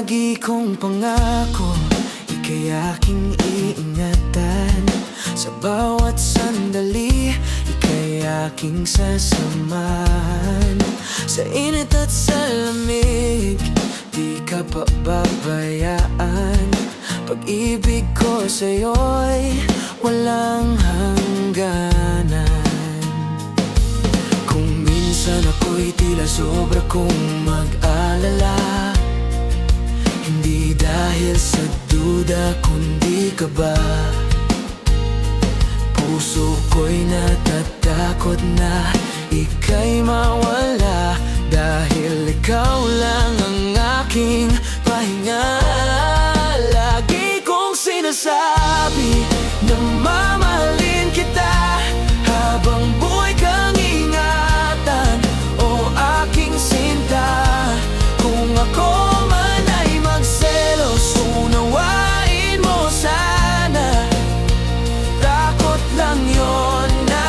Lagi kong pangako, ika'y aking iingatan. Sa bawat sandali, ika'y aking sasamahan. Sa init at sa lamig, di ka pababayaan. Pag-ibig ko sa'yo'y walang hangganan. Kung minsan ako'y tila sobra kong mag-alala, hindi dahil sa duda kundi kaba. Puso ko'y natatakot na ika'y mawala, dahil ikaw lang ang aking pahinga. Lagi kong sinasabi na mamahalin kita, habang buhay kang ingatan, o aking sinta. Kung ako man ay magselos, unawain mo sana. Takot lang yon na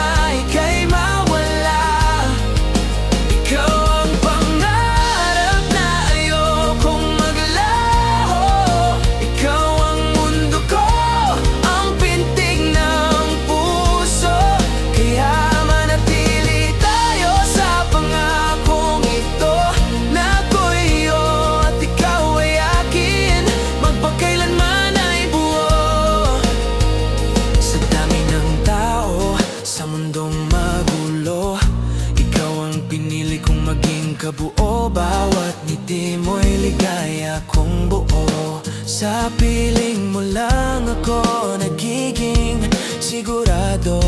ika'y mawala. Ikaw ang pangarap na ayokong maglaho. Ikaw ang mundo ko, ang pintig ng puso. Kaya manatili tayo sa pangakong ito, na ako'y iyo at ikaw ay akin, magpakailanman ay buo. Sa dami ng tao sa mundong magulo, ikaw ang pinili kong maging kabuo. Bawat ngiti mo'y ligaya kong buo. Sa piling mo lang ako nagiging sigurado.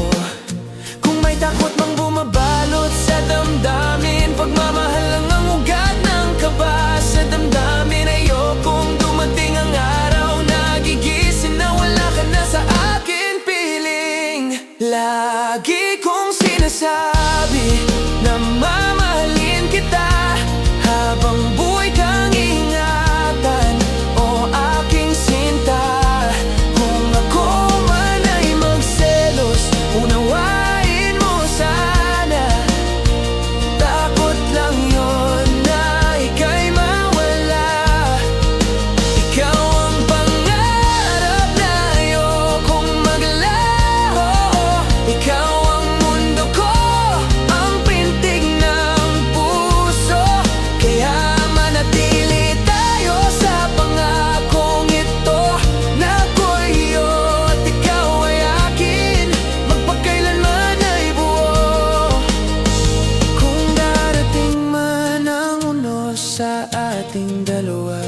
Kung may takot mang bumabalot sa damdamin, pagmamahal lang ang ugat ng kaba sa damdamin. Ayokong dumating ang araw na gigising na wala ka na sa akin piling. Lagi kong sinasabi na mamahalin kita, habang buhay kang ingatan, o aking sinta. Kung ako man ay magselos, unawain mo sana. Takot lang yon na ika'y mawala. Ikaw ang pangarap na ayokong maglaho. Ikaw ang mundo ko, ang pintig ng puso. Kaya manatili tayo sa pangakong ito, na ako'y iyo at ikaw ay akin, magpakailanman ay buo. Kung darating man ang unos sa ating dalawa,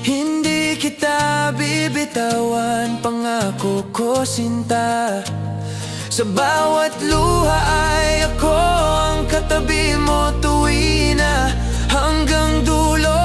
hindi kita bibitawan, pangako ko sinta. Sa bawat luha ay ako ang katabi mo tuwi na hanggang dulo.